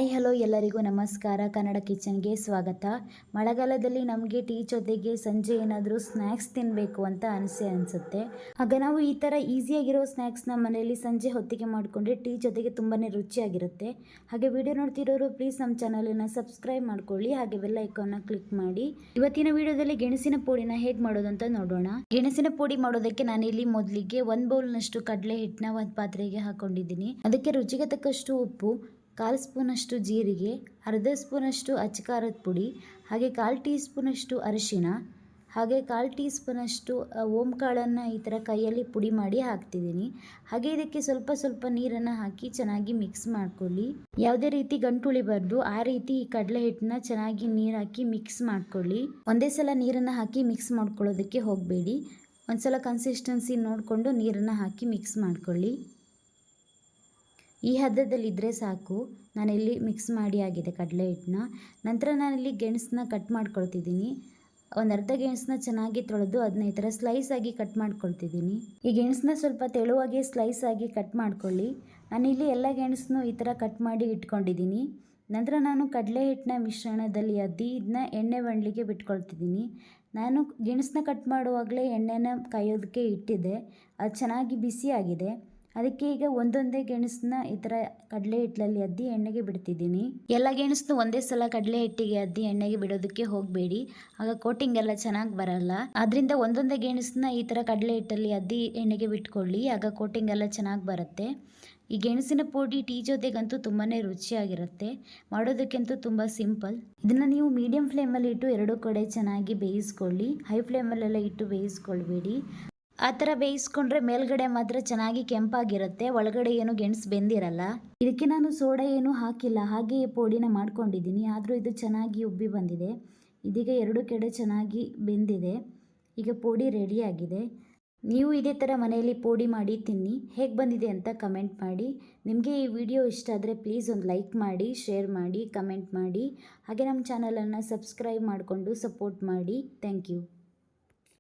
Hi hello ಎಲ್ಲರಿಗೂ ನಮಸ್ಕಾರ. ಕನ್ನಡ ಕಿಚನ್ಗೆ ಸ್ವಾಗತ. ಮಳೆಗಾಲದಲ್ಲಿ ನಮಗೆ ಟೀ ಜೊತೆಗೆ ಸಂಜೆ ಏನಾದರೂ ಸ್ನ್ಯಾಕ್ಸ್ ತಿನ್ನಬೇಕು ಅಂತ ಅನಿಸುತ್ತೆ. ಆಗ ನಾವು ಈ ಥರ ಈಸಿಯಾಗಿರೋ ಸ್ನ್ಯಾಕ್ಸ್ನ ಮನೆಯಲ್ಲಿ ಸಂಜೆ ಹೊತ್ತಿಗೆ ಮಾಡಿಕೊಂಡ್ರೆ ಟೀ ಜೊತೆಗೆ ತುಂಬಾ ರುಚಿಯಾಗಿರುತ್ತೆ. ಹಾಗೆ ವಿಡಿಯೋ ನೋಡ್ತಿರೋರು ಪ್ಲೀಸ್ ನಮ್ಮ ಚಾನಲನ್ನು ಸಬ್ಸ್ಕ್ರೈಬ್ ಮಾಡ್ಕೊಳ್ಳಿ, ಹಾಗೆ ಬೆಲ್ ಐಕಾನ್ನ ಕ್ಲಿಕ್ ಮಾಡಿ. ಇವತ್ತಿನ ವಿಡಿಯೋದಲ್ಲಿ ಗೆಣಸಿನ ಪುಡಿನ ಹೇಗೆ ಮಾಡೋದು ಅಂತ ನೋಡೋಣ. ಗೆಣಸಿನ ಪುಡಿ ಮಾಡೋದಕ್ಕೆ ನಾನಿಲ್ಲಿ ಮೊದಲಿಗೆ 1 ಬೌಲ್ನಷ್ಟು ಕಡಲೆ ಹಿಟ್ಟನ್ನ ಒಂದು ಪಾತ್ರೆಗೆ ಹಾಕೊಂಡಿದ್ದೀನಿ. ಅದಕ್ಕೆ ರುಚಿಗೆ ತಕ್ಕಷ್ಟು ಉಪ್ಪು, 1/4 ಸ್ಪೂನಷ್ಟು ಜೀರಿಗೆ, ಅರ್ಧ ಸ್ಪೂನಷ್ಟು ಅಚ್ಚಕಾರದ ಪುಡಿ, ಹಾಗೆ 1/4 ಟೀ ಸ್ಪೂನಷ್ಟು ಅರಿಶಿನ, ಹಾಗೆ 1/4 ಟೀ ಸ್ಪೂನಷ್ಟು ಓಂಕಾಳನ್ನು ಈ ಥರ ಕೈಯಲ್ಲಿ ಪುಡಿ ಮಾಡಿ ಹಾಕ್ತಿದ್ದೀನಿ. ಹಾಗೆ ಇದಕ್ಕೆ ಸ್ವಲ್ಪ ಸ್ವಲ್ಪ ನೀರನ್ನು ಹಾಕಿ ಚೆನ್ನಾಗಿ ಮಿಕ್ಸ್ ಮಾಡ್ಕೊಳ್ಳಿ. ಯಾವುದೇ ರೀತಿ ಗಂಟು ಉಳಿಬಾರ್ದು, ಆ ರೀತಿ ಈ ಕಡಲೆ ಹಿಟ್ಟನ್ನ ಚೆನ್ನಾಗಿ ನೀರು ಹಾಕಿ ಮಿಕ್ಸ್ ಮಾಡ್ಕೊಳ್ಳಿ. ಒಂದೇ ಸಲ ನೀರನ್ನು ಹಾಕಿ ಮಿಕ್ಸ್ ಮಾಡ್ಕೊಳ್ಳೋದಕ್ಕೆ ಹೋಗಬೇಡಿ. ಒಂದ್ಸಲ ಕನ್ಸಿಸ್ಟೆನ್ಸಿ ನೋಡಿಕೊಂಡು ನೀರನ್ನು ಹಾಕಿ ಮಿಕ್ಸ್ ಮಾಡ್ಕೊಳ್ಳಿ. ಈ ಹದದಲ್ಲಿದ್ದರೆ ಸಾಕು. ನಾನಿಲ್ಲಿ ಮಿಕ್ಸ್ ಮಾಡಿ ಆಗಿದೆ ಕಡಲೆ ಹಿಟ್ಟನ್ನ. ನಂತರ ನಾನಿಲ್ಲಿ ಗೆಣಸನ್ನ ಕಟ್ ಮಾಡ್ಕೊಳ್ತಿದ್ದೀನಿ. ಒಂದು ಅರ್ಧ ಗೆಣಸನ್ನ ಚೆನ್ನಾಗಿ ತೊಳೆದು ಅದನ್ನ ಈ ಥರ ಸ್ಲೈಸ್ ಆಗಿ ಕಟ್ ಮಾಡ್ಕೊಳ್ತಿದ್ದೀನಿ. ಈ ಗೆಣಸನ್ನ ಸ್ವಲ್ಪ ತೆಳುವಾಗಿ ಸ್ಲೈಸ್ ಆಗಿ ಕಟ್ ಮಾಡ್ಕೊಳ್ಳಿ. ನಾನಿಲ್ಲಿ ಎಲ್ಲ ಗೆಣಸನ್ನು ಈ ಥರ ಕಟ್ ಮಾಡಿ ಇಟ್ಕೊಂಡಿದ್ದೀನಿ. ನಂತರ ನಾನು ಕಡಲೆ ಹಿಟ್ಟಿನ ಮಿಶ್ರಣದಲ್ಲಿ ಅದ್ದಿ ಇದನ್ನ ಎಣ್ಣೆ ಬಾಣಲಿಗೆ ಬಿಟ್ಕೊಳ್ತಿದ್ದೀನಿ. ನಾನು ಗೆಣಸನ್ನ ಕಟ್ ಮಾಡುವಾಗಲೇ ಎಣ್ಣೆನ ಕಾಯೋದಕ್ಕೆ ಇಟ್ಟಿದ್ದೆ. ಅದು ಚೆನ್ನಾಗಿ ಬಿಸಿಯಾಗಿದೆ. ಅದಕ್ಕೆ ಈಗ ಒಂದೊಂದೇ ಗೆಣಸನ್ನ ಈ ಥರ ಕಡಲೆ ಹಿಟ್ಟಲ್ಲಿ ಅದ್ದಿ ಎಣ್ಣೆಗೆ ಬಿಡ್ತಿದ್ದೀನಿ. ಎಲ್ಲ ಗೆಣಸನ್ನು ಒಂದೇ ಸಲ ಕಡಲೆ ಹಿಟ್ಟಿಗೆ ಅದ್ದಿ ಎಣ್ಣೆಗೆ ಬಿಡೋದಕ್ಕೆ ಹೋಗಬೇಡಿ, ಆಗ ಕೋಟಿಂಗ್ ಎಲ್ಲ ಚೆನ್ನಾಗಿ ಬರಲ್ಲ. ಅದರಿಂದ ಒಂದೊಂದೇ ಗೆಣಸನ್ನ ಈ ಥರ ಕಡಲೆ ಹಿಟ್ಟಲ್ಲಿ ಅದ್ದಿ ಎಣ್ಣೆಗೆ ಬಿಟ್ಕೊಳ್ಳಿ, ಆಗ ಕೋಟಿಂಗ್ ಎಲ್ಲ ಚೆನ್ನಾಗಿ ಬರುತ್ತೆ. ಈ ಗೆಣಸಿನ ಪುಡಿ ಟೀ ಜೊತೆಗಂತೂ ತುಂಬಾ ರುಚಿಯಾಗಿರುತ್ತೆ. ಮಾಡೋದಕ್ಕಂತೂ ತುಂಬ ಸಿಂಪಲ್. ಇದನ್ನು ನೀವು ಮೀಡಿಯಂ ಫ್ಲೇಮಲ್ಲಿ ಇಟ್ಟು ಎರಡೂ ಕಡೆ ಚೆನ್ನಾಗಿ ಬೇಯಿಸ್ಕೊಳ್ಳಿ. ಹೈ ಫ್ಲೇಮಲ್ಲೆಲ್ಲ ಇಟ್ಟು ಬೇಯಿಸ್ಕೊಳ್ಬೇಡಿ. ಆ ಥರ ಬೇಯಿಸ್ಕೊಂಡ್ರೆ ಮೇಲ್ಗಡೆ ಮಾತ್ರ ಚೆನ್ನಾಗಿ ಕೆಂಪಾಗಿರುತ್ತೆ, ಒಳಗಡೆ ಏನು ಗೆಣಸು ಬೆಂದಿರಲ್ಲ. ಇದಕ್ಕೆ ನಾನು ಸೋಡಾ ಏನು ಹಾಕಿಲ್ಲ, ಹಾಗೆಯೇ ಪುಡಿನ ಮಾಡ್ಕೊಂಡಿದ್ದೀನಿ. ಆದರೂ ಇದು ಚೆನ್ನಾಗಿ ಉಬ್ಬಿ ಬಂದಿದೆ. ಇದೀಗ ಎರಡು ಕಡೆ ಚೆನ್ನಾಗಿ ಬೆಂದಿದೆ. ಈಗ ಪುಡಿ ರೆಡಿಯಾಗಿದೆ. ನೀವು ಇದೇ ಥರ ಮನೆಯಲ್ಲಿ ಪುಡಿ ಮಾಡಿ ತಿನ್ನಿ. ಹೇಗೆ ಬಂದಿದೆ ಅಂತ ಕಮೆಂಟ್ ಮಾಡಿ. ನಿಮಗೆ ಈ ವಿಡಿಯೋ ಇಷ್ಟ ಆದರೆ ಪ್ಲೀಸ್ ಒಂದು ಲೈಕ್ ಮಾಡಿ, ಶೇರ್ ಮಾಡಿ, ಕಮೆಂಟ್ ಮಾಡಿ. ಹಾಗೆ ನಮ್ಮ ಚಾನಲನ್ನು ಸಬ್ಸ್ಕ್ರೈಬ್ ಮಾಡಿಕೊಂಡು ಸಪೋರ್ಟ್ ಮಾಡಿ. Thank you.